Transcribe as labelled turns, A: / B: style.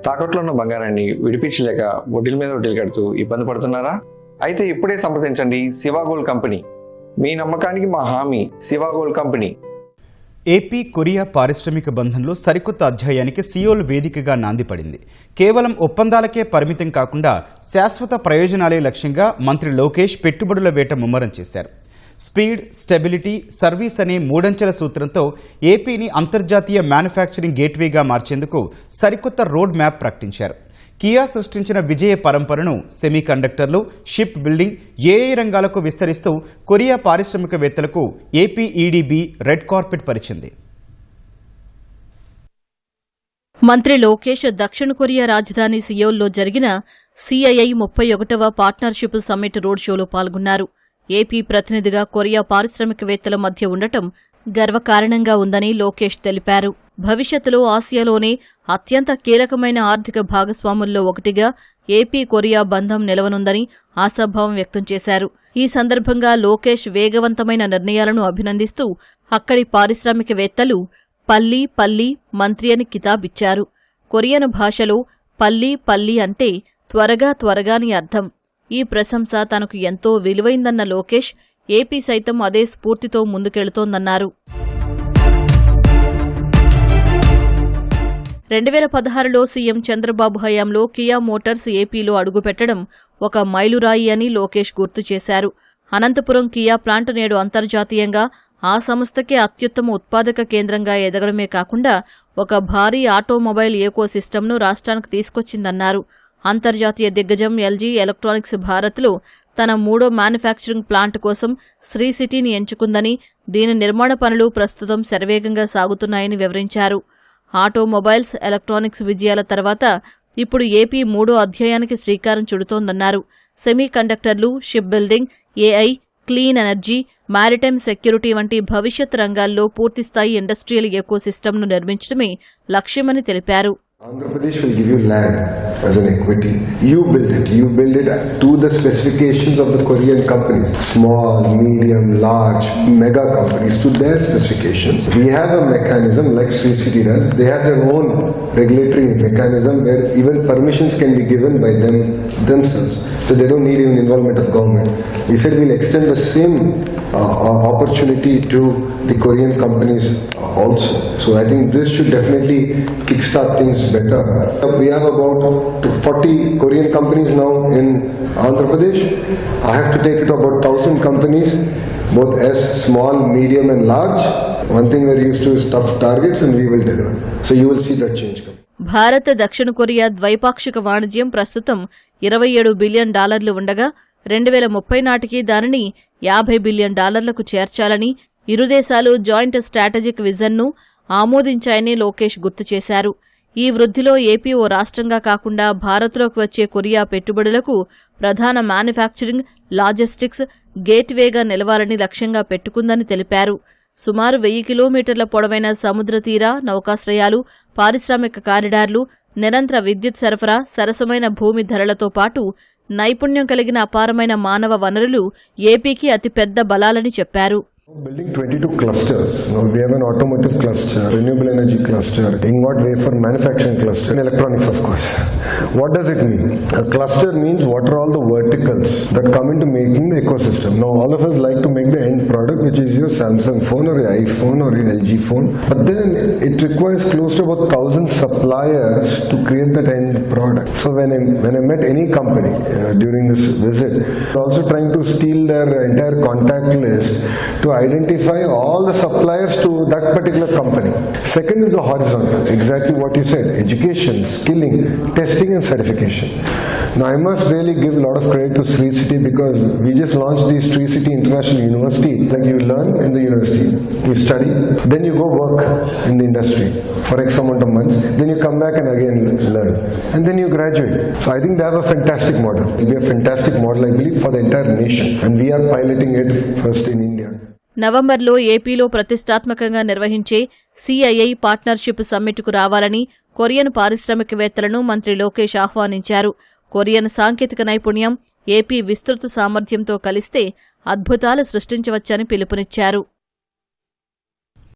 A: తాకట్లో ఉన్న బంగారాన్ని విడిపించలేక వడ్డీల మీద వడ్డీలు కడుతూ ఇబ్బంది పడుతున్నారా? అయితే ఇప్పుడే సంప్రదించండి శివ గోల్డ్ కంపెనీ. మీ నమ్మకానికి మా హామీ Shiva gold company.
B: AP Korea పారిశ్రామిక బంధంలో సరికొత్త అధ్యాయానికి సియోల్ వేదికగా నాంది పడింది. కేవలం ఒప్పందాలకే పరిమితం కాకుండా శాశ్వత ప్రయోజనాలే లక్ష్యంగా మంత్రి లోకేష్ పెట్టుబడుల వేట ముమ్మరం చేశారు. స్పీడ్, స్టెబిలిటీ, సర్వీస్ అనే మూడంచెల సూత్రంతో ఏపీని అంతర్జాతీయ మ్యానుఫ్యాక్చరింగ్ గేట్వేగా మార్చేందుకు సరికొత్త రోడ్ మ్యాప్ ప్రకటించారు. కియా సృష్టించిన విజయ పరంపరను సెమీకండక్టర్లు, షిప్ బిల్డింగ్, ఏఐ రంగాలకు విస్తరిస్తూ కొరియా పారిశ్రామికవేత్తలకు ఏపీ ఈడీబీ రెడ్ కార్పెట్ పరిచింది.
C: మంత్రి లోకేష్ దక్షిణ కొరియా రాజధాని సియోల్లో జరిగిన సిఐఐ 31వ పార్ట్నర్షిప్ సమ్మిట్ రోడ్ షోలో పాల్గొన్నారు. ఏపీ ప్రతినిధిగా కొరియా పారిశ్రామికవేత్తల మధ్య ఉండటం గర్వకారణంగా ఉందని లోకేష్ తెలిపారు. భవిష్యత్తులో ఆసియాలోనే అత్యంత కీలకమైన ఆర్థిక భాగస్వాముల్లో ఒకటిగా ఏపీ కొరియా బంధం నిలవనుందని ఆశాభావం వ్యక్తం చేశారు. ఈ సందర్భంగా లోకేష్ వేగవంతమైన నిర్ణయాలను అభినందిస్తూ అక్కడి పారిశ్రామికవేత్తలు పల్లి పల్లి మంత్రి అని కితాబిచ్చారు. కొరియన్ భాషలో పల్లి అంటే త్వరగా త్వరగాని అర్థం. ఈ ప్రశంస తనకు ఎంతో విలువైందన్న లోకేష్ ఏపీ సైతం అదే స్ఫూర్తితో ముందుకెళుతోందన్నారు. 2016లో సీఎం చంద్రబాబు హయాంలో కియా మోటార్స్ ఏపీలో అడుగుపెట్టడం ఒక మైలురాయి అని లోకేష్ గుర్తు చేశారు. అనంతపురం కియా ప్లాంట్ నేడు అంతర్జాతీయంగా ఆ సంస్థకే అత్యుత్తమ ఉత్పాదక కేంద్రంగా ఎదగడమే కాకుండా ఒక భారీ ఆటోమొబైల్ ఎకోసిస్టమ్ను రాష్ట్రానికి తీసుకొచ్చిందన్నారు. అంతర్జాతీయ దిగ్గజం ఎల్జీ ఎలక్ట్రానిక్స్ భారత్లో తన 3వ మ్యానుఫ్యాక్చరింగ్ ప్లాంట్ కోసం శ్రీ సిటీని ఎంచుకుందని, దీని నిర్మాణ పనులు ప్రస్తుతం శరవేగంగా సాగుతున్నాయని వివరించారు. ఆటోమొబైల్స్, ఎలక్ట్రానిక్స్ విజయాల తర్వాత ఇప్పుడు ఏపీ 3వ అధ్యాయానికి శ్రీకారం చుడుతోందన్నారు. సెమీ కండక్టర్లు, ship building, AI, clean energy, maritime security వంటి భవిష్యత్ రంగాల్లో పూర్తిస్థాయి ఇండస్ట్రియల్ ఎకోసిస్టమ్ను నిర్మించడమే లక్ష్యమని తెలిపారు.
D: Andhra Pradesh will give you land as an equity. You build it to the specifications of the Korean companies. Small, medium, large, mega companies to their specifications. We have a mechanism like Sri City does. They have their own regulatory mechanism where even permissions can be given by themselves. So they don't need even involvement of government. We said we'll extend the same opportunity to the Korean companies also. So I think this should definitely kickstart things better. We have about 40 Korean companies now in Andhra Pradesh. I have to take it to about 1,000 companies, both S, small, medium and large. One thing we're used to is tough targets and we will deliver. So you will see that change come.
C: Bharat, దక్షిణ Korea ద్వైపాక్షిక వాణిజ్యం ప్రస్తుతం $27 billion ఉండగా 2030 నాటికి దానిని $50 billion చేర్చాలని ఇరు దేశాలు జాయింట్ స్ట్రాటజిక్ విజన్ను ఆమోదించాయని లోకేష్ గుర్తు చేశారు. ఈ వృద్ధిలో ఏపీ ఓ రాష్ట్రంగా కాకుండా భారత్లోకి వచ్చే కొరియా పెట్టుబడులకు ప్రధాన మ్యానుఫ్యాక్చరింగ్, లాజిస్టిక్స్ గేట్వేగా నిలవాలని లక్ష్యంగా పెట్టుకుందని తెలిపారు. సుమారు 1000 కిలోమీటర్ల పొడవైన సముద్ర తీర, నౌకాశ్రయాలు, పారిశ్రామిక కారిడార్లు, నిరంతర విద్యుత్ సరఫరా, సరసమైన భూమి ధరలతో పాటు నైపుణ్యం కలిగిన అపారమైన మానవ వనరులు ఏపీకి అతిపెద్ద బలాలని చెప్పారు.
D: Building 22 clusters. Now we have an automotive cluster, renewable energy cluster, ingot wafer manufacturing cluster, and electronics of course. What does it mean? A cluster means what are all the verticals that come into making the ecosystem. Now all of us like to make the end product, which is your Samsung phone or your iPhone or your LG phone. But then it requires close to about 1,000 suppliers to create that end product. So when I met any company during this visit, also trying to steal their entire contact list to identify all the suppliers to that particular company. Second is the horizontal, exactly what you said, education, skilling, testing and certification. Now I must really give a lot of credit to Sri City because we just launched the Sri City International University. Like you learn in the university, you study, then you go work in the industry for X amount of months, then you come back and again learn, and then you graduate. So I think they have a fantastic model. It will be a fantastic model, I believe, for the entire nation, and we are piloting it first in India.
C: నవంబర్లో ఏపీలో ప్రతిష్టాత్మకంగా నిర్వహించే CII partnership సమ్మిట్కు రావాలని Korean పారిశ్రామికవేత్తలను మంత్రి లోకేష్ ఆహ్వానించారు. Korean సాంకేతిక నైపుణ్యం, AP విస్తృత సామర్థ్యంతో కలిస్తే అద్భుతాలు సృష్టించవచ్చని పిలుపునిచ్చారు.